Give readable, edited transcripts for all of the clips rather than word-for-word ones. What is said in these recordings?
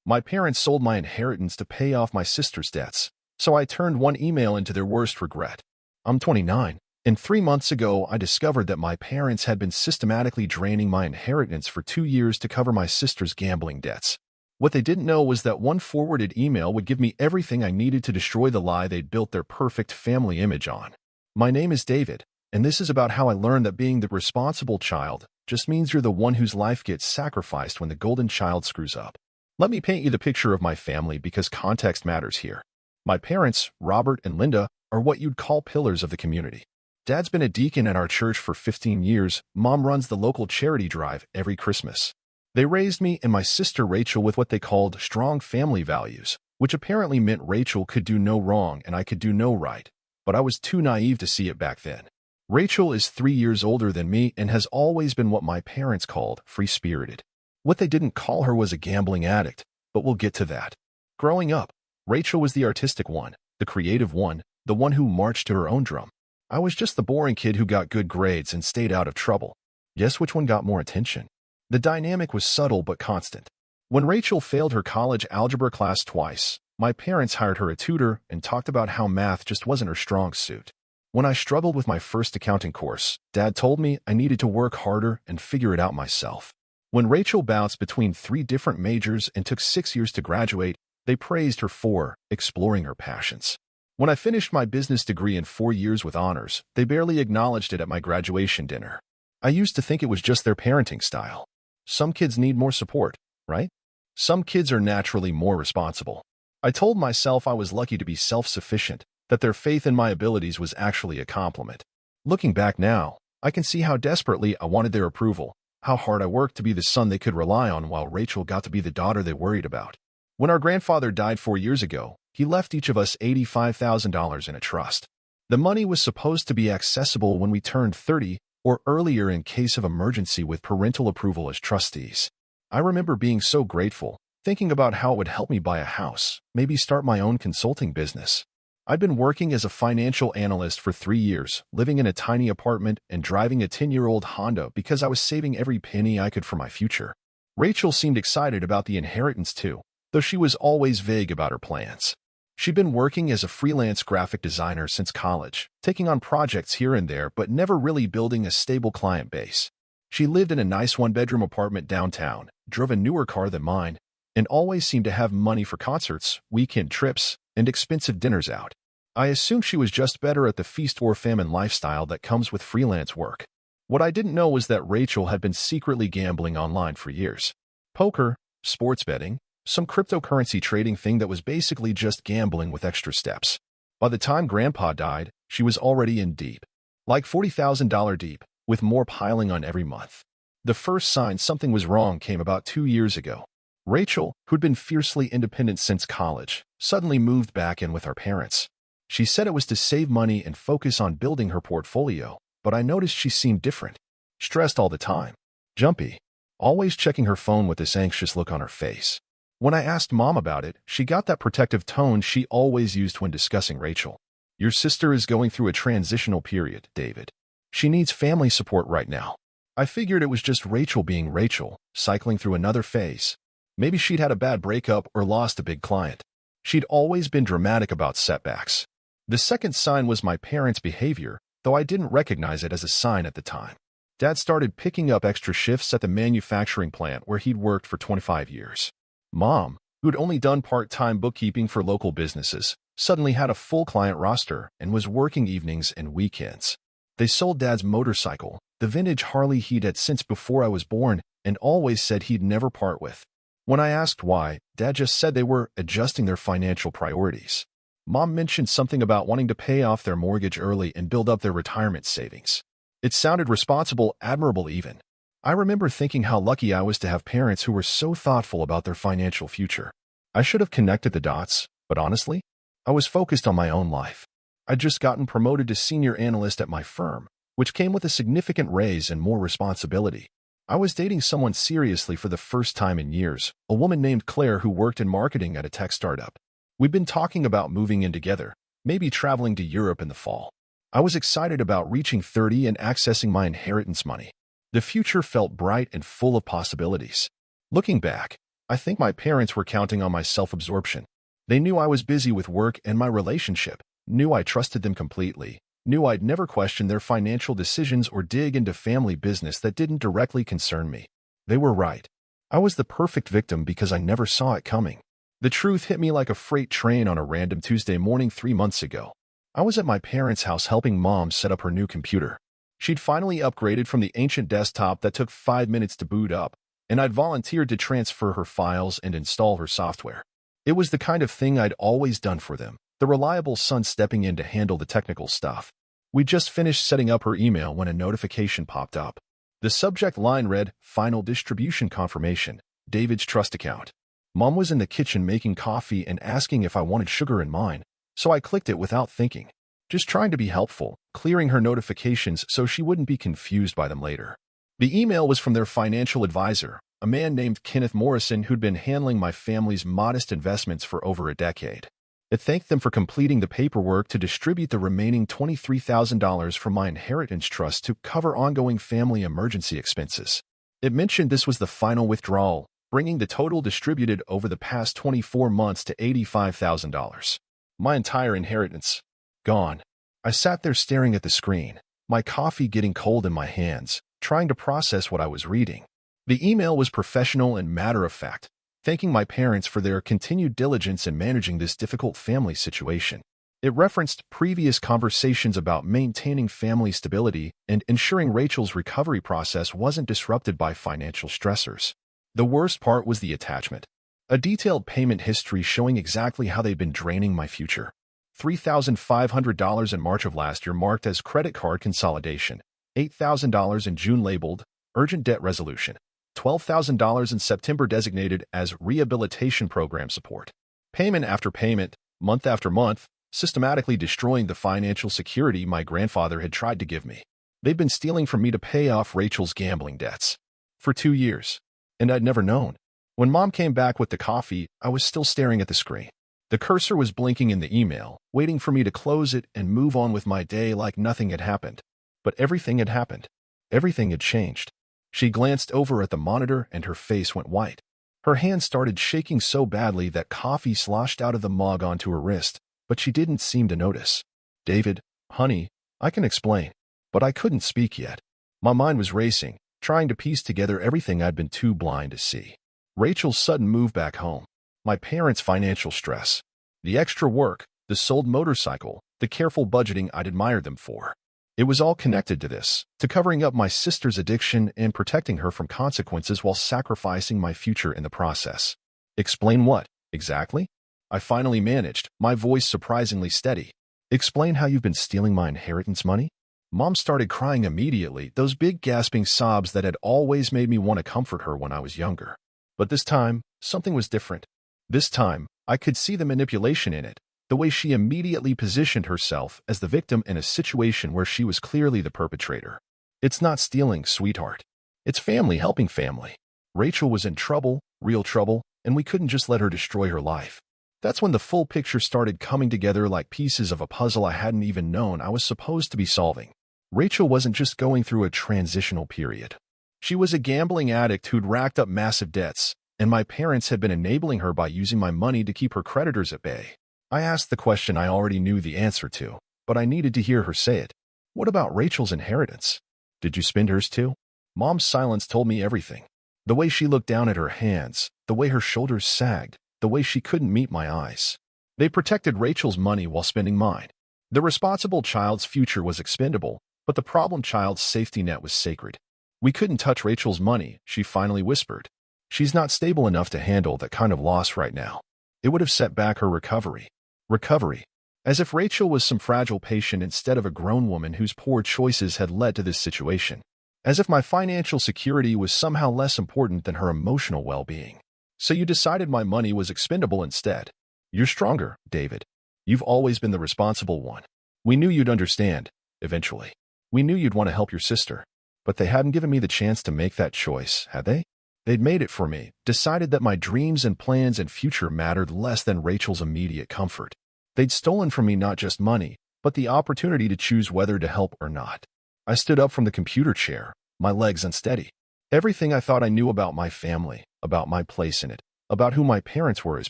My parents sold my inheritance to pay off my sister's debts, so I turned one email into their worst regret. I'm 29, and 3 months ago I discovered that my parents had been systematically draining my inheritance for 2 years to cover my sister's gambling debts. What they didn't know was that one forwarded email would give me everything I needed to destroy the lie they'd built their perfect family image on. My name is David, and this is about how I learned that being the responsible child just means you're the one whose life gets sacrificed when the golden child screws up. Let me paint you the picture of my family because context matters here. My parents, Robert and Linda, are what you'd call pillars of the community. Dad's been a deacon at our church for 15 years. Mom runs the local charity drive every Christmas. They raised me and my sister Rachel with what they called strong family values, which apparently meant Rachel could do no wrong and I could do no right. But I was too naive to see it back then. Rachel is 3 years older than me and has always been what my parents called free-spirited. What they didn't call her was a gambling addict, but we'll get to that. Growing up, Rachel was the artistic one, the creative one, the one who marched to her own drum. I was just the boring kid who got good grades and stayed out of trouble. Guess which one got more attention? The dynamic was subtle but constant. When Rachel failed her college algebra class twice, my parents hired her a tutor and talked about how math just wasn't her strong suit. When I struggled with my first accounting course, Dad told me I needed to work harder and figure it out myself. When Rachel bounced between 3 different majors and took 6 years to graduate, they praised her for exploring her passions. When I finished my business degree in 4 years with honors, they barely acknowledged it at my graduation dinner. I used to think it was just their parenting style. Some kids need more support, right? Some kids are naturally more responsible. I told myself I was lucky to be self-sufficient, that their faith in my abilities was actually a compliment. Looking back now, I can see how desperately I wanted their approval, how hard I worked to be the son they could rely on while Rachel got to be the daughter they worried about. When our grandfather died 4 years ago, he left each of us $85,000 in a trust. The money was supposed to be accessible when we turned 30 or earlier in case of emergency with parental approval as trustees. I remember being so grateful, thinking about how it would help me buy a house, maybe start my own consulting business. I'd been working as a financial analyst for 3 years, living in a tiny apartment and driving a 10-year-old Honda because I was saving every penny I could for my future. Rachel seemed excited about the inheritance too, though she was always vague about her plans. She'd been working as a freelance graphic designer since college, taking on projects here and there but never really building a stable client base. She lived in a nice one-bedroom apartment downtown, drove a newer car than mine, and always seemed to have money for concerts, weekend trips, and expensive dinners out. I assumed she was just better at the feast or famine lifestyle that comes with freelance work. What I didn't know was that Rachel had been secretly gambling online for years. Poker, sports betting, some cryptocurrency trading thing that was basically just gambling with extra steps. By the time Grandpa died, she was already in deep. Like $40,000 deep, with more piling on every month. The first sign something was wrong came about 2 years ago. Rachel, who'd been fiercely independent since college, suddenly moved back in with our parents. She said it was to save money and focus on building her portfolio, but I noticed she seemed different. Stressed all the time. Jumpy. Always checking her phone with this anxious look on her face. When I asked Mom about it, she got that protective tone she always used when discussing Rachel. Your sister is going through a transitional period, David. She needs family support right now. I figured it was just Rachel being Rachel, cycling through another phase. Maybe she'd had a bad breakup or lost a big client. She'd always been dramatic about setbacks. The second sign was my parents' behavior, though I didn't recognize it as a sign at the time. Dad started picking up extra shifts at the manufacturing plant where he'd worked for 25 years. Mom, who'd only done part-time bookkeeping for local businesses, suddenly had a full client roster and was working evenings and weekends. They sold Dad's motorcycle, the vintage Harley he'd had since before I was born, and always said he'd never part with. When I asked why, Dad just said they were adjusting their financial priorities. Mom mentioned something about wanting to pay off their mortgage early and build up their retirement savings. It sounded responsible, admirable even. I remember thinking how lucky I was to have parents who were so thoughtful about their financial future. I should have connected the dots, but honestly, I was focused on my own life. I'd just gotten promoted to senior analyst at my firm, which came with a significant raise and more responsibility. I was dating someone seriously for the first time in years, a woman named Claire who worked in marketing at a tech startup. We'd been talking about moving in together, maybe traveling to Europe in the fall. I was excited about reaching 30 and accessing my inheritance money. The future felt bright and full of possibilities. Looking back, I think my parents were counting on my self-absorption. They knew I was busy with work and my relationship, knew I trusted them completely, knew I'd never question their financial decisions or dig into family business that didn't directly concern me. They were right. I was the perfect victim because I never saw it coming. The truth hit me like a freight train on a random Tuesday morning 3 months ago. I was at my parents' house helping Mom set up her new computer. She'd finally upgraded from the ancient desktop that took 5 minutes to boot up, and I'd volunteered to transfer her files and install her software. It was the kind of thing I'd always done for them, the reliable son stepping in to handle the technical stuff. We just finished setting up her email when a notification popped up. The subject line read, "Final distribution confirmation, David's trust account." Mom was in the kitchen making coffee and asking if I wanted sugar in mine, so I clicked it without thinking, just trying to be helpful, clearing her notifications so she wouldn't be confused by them later. The email was from their financial advisor, a man named Kenneth Morrison who'd been handling my family's modest investments for over a decade. It thanked them for completing the paperwork to distribute the remaining $23,000 from my inheritance trust to cover ongoing family emergency expenses. It mentioned this was the final withdrawal, bringing the total distributed over the past 24 months to $85,000. My entire inheritance. Gone. I sat there staring at the screen, my coffee getting cold in my hands, trying to process what I was reading. The email was professional and matter-of-fact, thanking my parents for their continued diligence in managing this difficult family situation. It referenced previous conversations about maintaining family stability and ensuring Rachel's recovery process wasn't disrupted by financial stressors. The worst part was the attachment. A detailed payment history showing exactly how they'd been draining my future. $3,500 in March of last year marked as credit card consolidation. $8,000 in June labeled urgent debt resolution. $12,000 in September designated as rehabilitation program support. Payment after payment, month after month, systematically destroying the financial security my grandfather had tried to give me. They'd been stealing from me to pay off Rachel's gambling debts. For 2 years. And I'd never known. When Mom came back with the coffee, I was still staring at the screen. The cursor was blinking in the email, waiting for me to close it and move on with my day like nothing had happened. But everything had happened. Everything had changed. She glanced over at the monitor and her face went white. Her hand started shaking so badly that coffee sloshed out of the mug onto her wrist, but she didn't seem to notice. "David, honey, I can explain." But I couldn't speak yet. My mind was racing, trying to piece together everything I'd been too blind to see. Rachel's sudden move back home. My parents' financial stress. The extra work, the sold motorcycle, the careful budgeting I'd admired them for. It was all connected to this, to covering up my sister's addiction and protecting her from consequences while sacrificing my future in the process. Explain what, exactly? I finally managed, my voice surprisingly steady. Explain how you've been stealing my inheritance money? Mom started crying immediately, those big gasping sobs that had always made me want to comfort her when I was younger. But this time, something was different. This time, I could see the manipulation in it. The way she immediately positioned herself as the victim in a situation where she was clearly the perpetrator. It's not stealing, sweetheart. It's family helping family. Rachel was in trouble, real trouble, and we couldn't just let her destroy her life. That's when the full picture started coming together like pieces of a puzzle I hadn't even known I was supposed to be solving. Rachel wasn't just going through a transitional period. She was a gambling addict who'd racked up massive debts, and my parents had been enabling her by using my money to keep her creditors at bay. I asked the question I already knew the answer to, but I needed to hear her say it. What about Rachel's inheritance? Did you spend hers too? Mom's silence told me everything. The way she looked down at her hands, the way her shoulders sagged, the way she couldn't meet my eyes. They protected Rachel's money while spending mine. The responsible child's future was expendable, but the problem child's safety net was sacred. We couldn't touch Rachel's money, she finally whispered. She's not stable enough to handle that kind of loss right now. It would have set back her recovery. Recovery. As if Rachel was some fragile patient instead of a grown woman whose poor choices had led to this situation. As if my financial security was somehow less important than her emotional well-being. So you decided my money was expendable instead. You're stronger, David. You've always been the responsible one. We knew you'd understand, eventually. We knew you'd want to help your sister. But they hadn't given me the chance to make that choice, had they? They'd made it for me, decided that my dreams and plans and future mattered less than Rachel's immediate comfort. They'd stolen from me not just money, but the opportunity to choose whether to help or not. I stood up from the computer chair, my legs unsteady. Everything I thought I knew about my family, about my place in it, about who my parents were as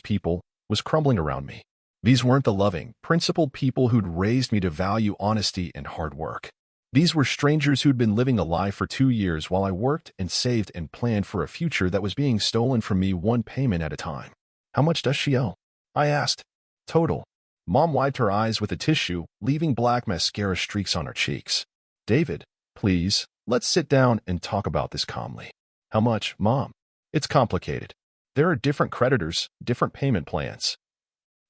people, was crumbling around me. These weren't the loving, principled people who'd raised me to value honesty and hard work. These were strangers who'd been living a lie for 2 years while I worked and saved and planned for a future that was being stolen from me one payment at a time. How much does she owe? I asked. Total. Mom wiped her eyes with a tissue, leaving black mascara streaks on her cheeks. David, please, let's sit down and talk about this calmly. How much, Mom? It's complicated. There are different creditors, different payment plans.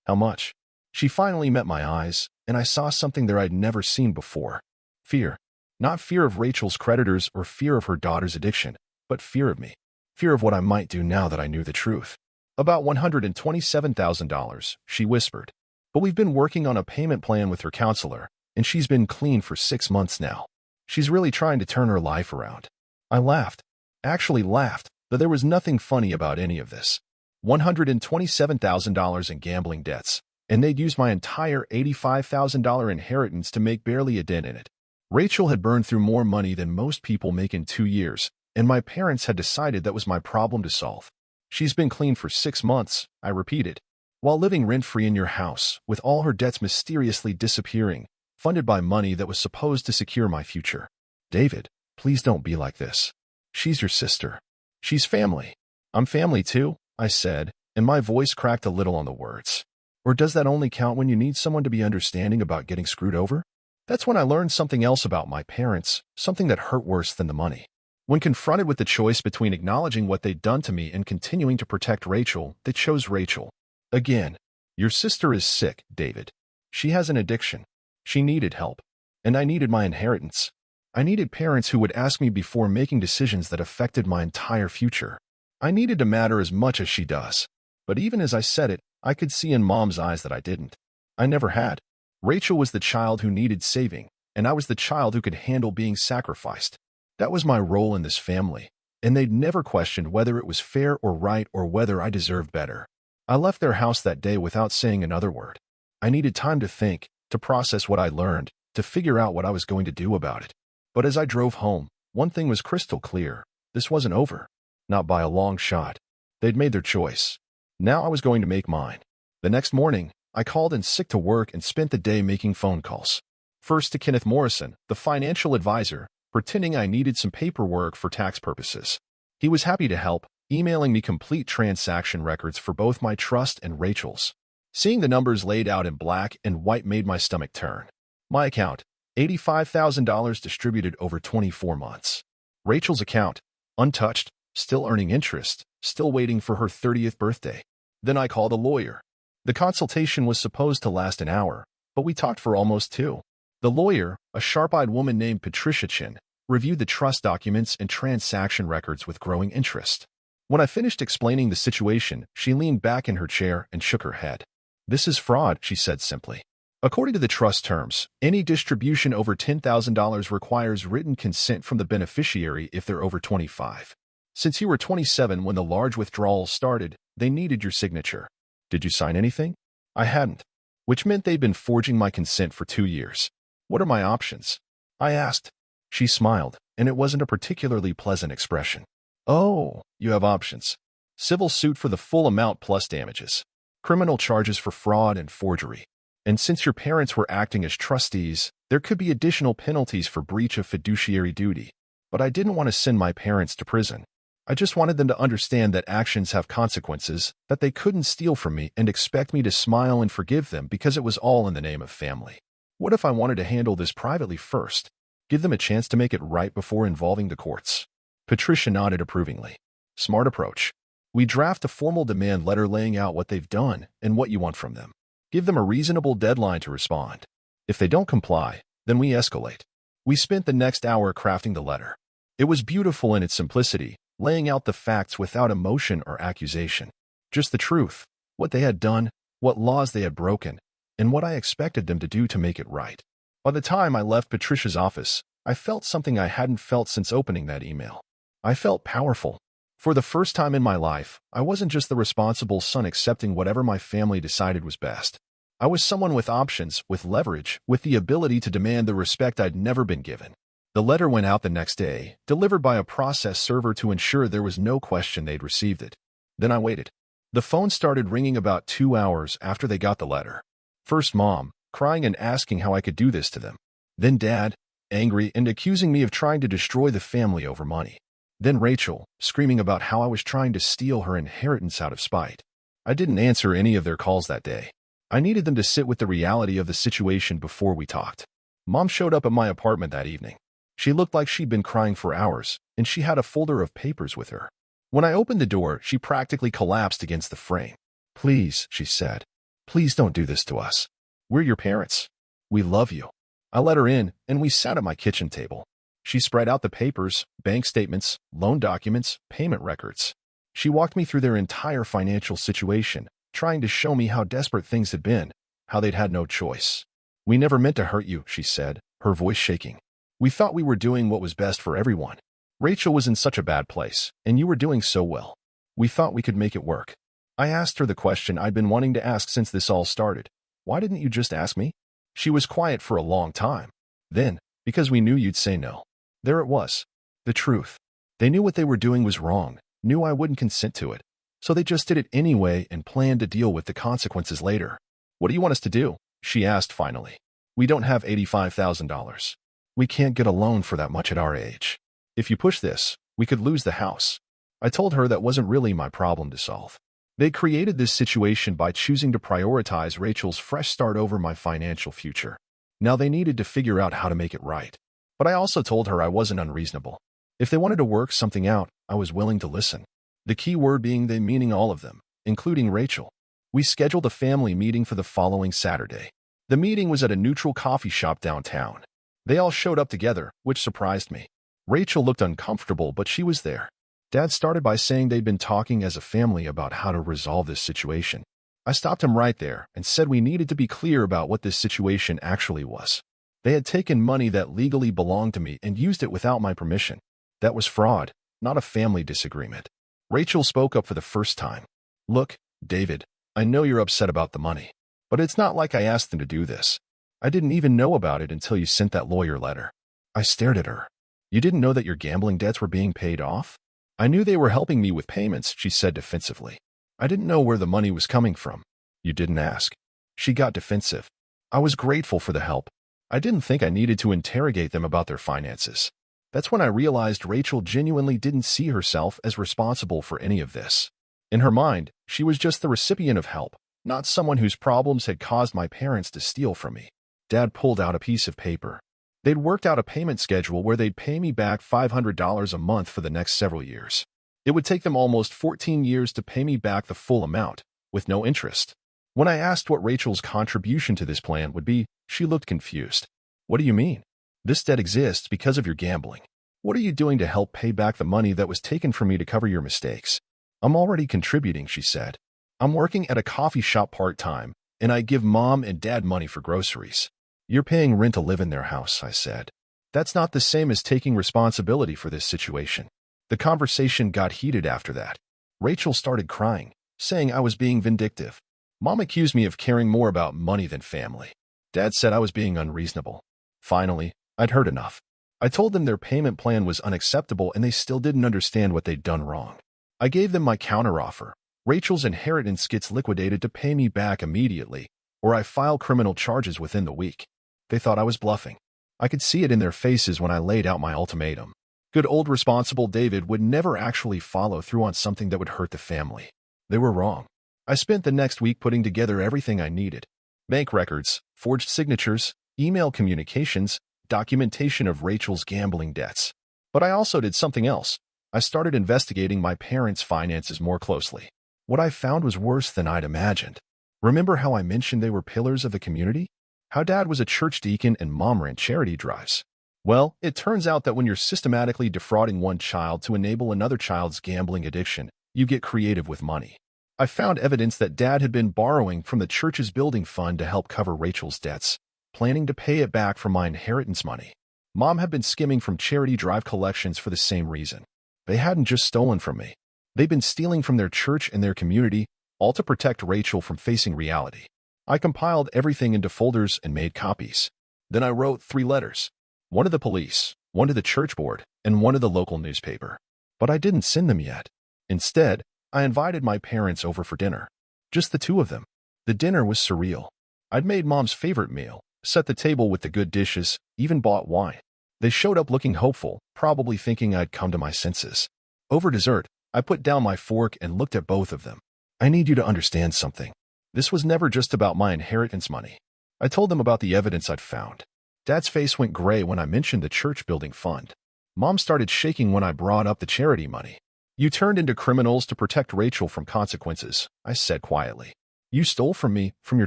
How much? She finally met my eyes, and I saw something there I'd never seen before. Fear. Not fear of Rachel's creditors or fear of her daughter's addiction, but fear of me. Fear of what I might do now that I knew the truth. About $127,000, she whispered. But we've been working on a payment plan with her counselor, and she's been clean for 6 months now. She's really trying to turn her life around. I laughed. Actually laughed, though there was nothing funny about any of this. $127,000 in gambling debts, and they'd used my entire $85,000 inheritance to make barely a dent in it. Rachel had burned through more money than most people make in 2 years, and my parents had decided that was my problem to solve. She's been clean for 6 months, I repeated, while living rent-free in your house, with all her debts mysteriously disappearing, funded by money that was supposed to secure my future. David, please don't be like this. She's your sister. She's family. I'm family too, I said, and my voice cracked a little on the words. Or does that only count when you need someone to be understanding about getting screwed over? That's when I learned something else about my parents, something that hurt worse than the money. When confronted with the choice between acknowledging what they'd done to me and continuing to protect Rachel, they chose Rachel. Again, your sister is sick, David. She has an addiction. She needed help. And I needed my inheritance. I needed parents who would ask me before making decisions that affected my entire future. I needed to matter as much as she does. But even as I said it, I could see in Mom's eyes that I didn't. I never had. Rachel was the child who needed saving, and I was the child who could handle being sacrificed. That was my role in this family, and they'd never questioned whether it was fair or right or whether I deserved better. I left their house that day without saying another word. I needed time to think, to process what I learned, to figure out what I was going to do about it. But as I drove home, one thing was crystal clear. This wasn't over. Not by a long shot. They'd made their choice. Now I was going to make mine. The next morning, I called in sick to work and spent the day making phone calls. First to Kenneth Morrison, the financial advisor, pretending I needed some paperwork for tax purposes. He was happy to help, emailing me complete transaction records for both my trust and Rachel's. Seeing the numbers laid out in black and white made my stomach turn. My account, $85,000 distributed over 24 months. Rachel's account, untouched, still earning interest, still waiting for her 30th birthday. Then I called a lawyer. The consultation was supposed to last an hour, but we talked for almost 2. The lawyer, a sharp-eyed woman named Patricia Chin, reviewed the trust documents and transaction records with growing interest. When I finished explaining the situation, she leaned back in her chair and shook her head. This is fraud, she said simply. According to the trust terms, any distribution over $10,000 requires written consent from the beneficiary if they're over 25. Since you were 27 when the large withdrawals started, they needed your signature. Did you sign anything? I hadn't, which meant they'd been forging my consent for 2 years. What are my options? I asked. She smiled, and it wasn't a particularly pleasant expression. Oh, you have options. Civil suit for the full amount plus damages. Criminal charges for fraud and forgery. And since your parents were acting as trustees, there could be additional penalties for breach of fiduciary duty. But I didn't want to send my parents to prison. I just wanted them to understand that actions have consequences, that they couldn't steal from me and expect me to smile and forgive them because it was all in the name of family. What if I wanted to handle this privately first? Give them a chance to make it right before involving the courts? Patricia nodded approvingly. Smart approach. We draft a formal demand letter laying out what they've done and what you want from them. Give them a reasonable deadline to respond. If they don't comply, then we escalate. We spent the next hour crafting the letter. It was beautiful in its simplicity, laying out the facts without emotion or accusation. Just the truth, what they had done, what laws they had broken, and what I expected them to do to make it right. By the time I left Patricia's office, I felt something I hadn't felt since opening that email. I felt powerful. For the first time in my life, I wasn't just the responsible son accepting whatever my family decided was best. I was someone with options, with leverage, with the ability to demand the respect I'd never been given. The letter went out the next day, delivered by a process server to ensure there was no question they'd received it. Then I waited. The phone started ringing about 2 hours after they got the letter. First Mom, crying and asking how I could do this to them. Then Dad, angry and accusing me of trying to destroy the family over money. Then Rachel, screaming about how I was trying to steal her inheritance out of spite. I didn't answer any of their calls that day. I needed them to sit with the reality of the situation before we talked. Mom showed up at my apartment that evening. She looked like she'd been crying for hours, and she had a folder of papers with her. When I opened the door, she practically collapsed against the frame. "Please," she said, "please don't do this to us. We're your parents. We love you." I let her in, and we sat at my kitchen table. She spread out the papers, bank statements, loan documents, payment records. She walked me through their entire financial situation, trying to show me how desperate things had been, how they'd had no choice. "We never meant to hurt you," she said, her voice shaking. "We thought we were doing what was best for everyone. Rachel was in such a bad place, and you were doing so well. We thought we could make it work." I asked her the question I'd been wanting to ask since this all started. "Why didn't you just ask me?" She was quiet for a long time. Then, "Because we knew you'd say no." There it was. The truth. They knew what they were doing was wrong, knew I wouldn't consent to it. So they just did it anyway and planned to deal with the consequences later. "What do you want us to do?" she asked finally. "We don't have $85,000. We can't get a loan for that much at our age. If you push this, we could lose the house." I told her that wasn't really my problem to solve. They created this situation by choosing to prioritize Rachel's fresh start over my financial future. Now they needed to figure out how to make it right. But I also told her I wasn't unreasonable. If they wanted to work something out, I was willing to listen. The key word being they, meaning all of them, including Rachel. We scheduled a family meeting for the following Saturday. The meeting was at a neutral coffee shop downtown. They all showed up together, which surprised me. Rachel looked uncomfortable, but she was there. Dad started by saying they'd been talking as a family about how to resolve this situation. I stopped him right there and said we needed to be clear about what this situation actually was. They had taken money that legally belonged to me and used it without my permission. That was fraud, not a family disagreement. Rachel spoke up for the first time. "Look, David, I know you're upset about the money, but it's not like I asked them to do this. I didn't even know about it until you sent that lawyer letter." I stared at her. "You didn't know that your gambling debts were being paid off?" "I knew they were helping me with payments," she said defensively. "I didn't know where the money was coming from." "You didn't ask." She got defensive. I was grateful for the help. I didn't think I needed to interrogate them about their finances. That's when I realized Rachel genuinely didn't see herself as responsible for any of this. In her mind, she was just the recipient of help, not someone whose problems had caused my parents to steal from me. Dad pulled out a piece of paper. They'd worked out a payment schedule where they'd pay me back $500 a month for the next several years. It would take them almost 14 years to pay me back the full amount, with no interest. When I asked what Rachel's contribution to this plan would be, she looked confused. "What do you mean? This debt exists because of your gambling. What are you doing to help pay back the money that was taken from me to cover your mistakes?" "I'm already contributing," she said. "I'm working at a coffee shop part-time, and I give Mom and Dad money for groceries." "You're paying rent to live in their house," I said. "That's not the same as taking responsibility for this situation." The conversation got heated after that. Rachel started crying, saying I was being vindictive. Mom accused me of caring more about money than family. Dad said I was being unreasonable. Finally, I'd heard enough. I told them their payment plan was unacceptable and they still didn't understand what they'd done wrong. I gave them my counteroffer. Rachel's inheritance gets liquidated to pay me back immediately, or I file criminal charges within the week. They thought I was bluffing. I could see it in their faces when I laid out my ultimatum. Good old responsible David would never actually follow through on something that would hurt the family. They were wrong. I spent the next week putting together everything I needed. Bank records, forged signatures, email communications, documentation of Rachel's gambling debts. But I also did something else. I started investigating my parents' finances more closely. What I found was worse than I'd imagined. Remember how I mentioned they were pillars of the community? How Dad was a church deacon and Mom ran charity drives? Well, it turns out that when you're systematically defrauding one child to enable another child's gambling addiction, you get creative with money. I found evidence that Dad had been borrowing from the church's building fund to help cover Rachel's debts, planning to pay it back from my inheritance money. Mom had been skimming from charity drive collections for the same reason. They hadn't just stolen from me. They'd been stealing from their church and their community, all to protect Rachel from facing reality. I compiled everything into folders and made copies. Then I wrote 3 letters. One to the police, one to the church board, and one to the local newspaper. But I didn't send them yet. Instead, I invited my parents over for dinner. Just the two of them. The dinner was surreal. I'd made Mom's favorite meal, set the table with the good dishes, even bought wine. They showed up looking hopeful, probably thinking I'd come to my senses. Over dessert, I put down my fork and looked at both of them. I need you to understand something. This was never just about my inheritance money. I told them about the evidence I'd found. Dad's face went gray when I mentioned the church building fund. Mom started shaking when I brought up the charity money. You turned into criminals to protect Rachel from consequences, I said quietly. You stole from me, from your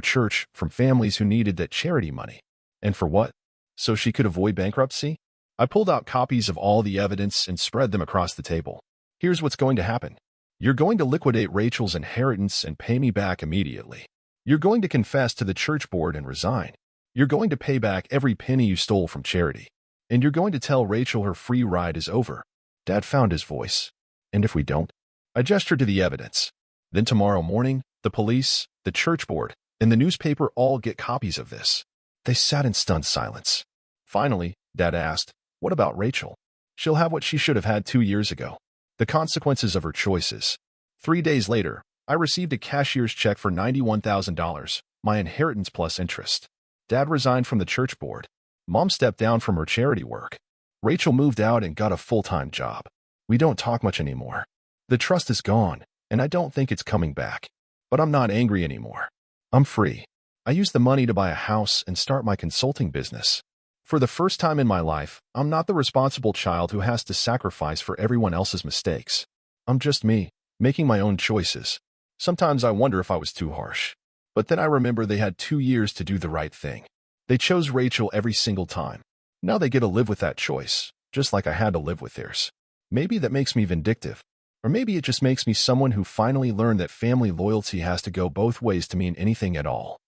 church, from families who needed that charity money. And for what? So she could avoid bankruptcy? I pulled out copies of all the evidence and spread them across the table. Here's what's going to happen. You're going to liquidate Rachel's inheritance and pay me back immediately. You're going to confess to the church board and resign. You're going to pay back every penny you stole from charity. And you're going to tell Rachel her free ride is over. Dad found his voice. And if we don't? I gestured to the evidence. Then tomorrow morning, the police, the church board, and the newspaper all get copies of this. They sat in stunned silence. Finally, Dad asked, what about Rachel? She'll have what she should have had 2 years ago. The consequences of her choices. 3 days later, I received a cashier's check for $91,000, my inheritance plus interest. Dad resigned from the church board. Mom stepped down from her charity work. Rachel moved out and got a full-time job. We don't talk much anymore. The trust is gone, and I don't think it's coming back. But I'm not angry anymore. I'm free. I used the money to buy a house and start my consulting business. For the first time in my life, I'm not the responsible child who has to sacrifice for everyone else's mistakes. I'm just me, making my own choices. Sometimes I wonder if I was too harsh. But then I remember they had 2 years to do the right thing. They chose Rachel every single time. Now they get to live with that choice, just like I had to live with theirs. Maybe that makes me vindictive. Or maybe it just makes me someone who finally learned that family loyalty has to go both ways to mean anything at all.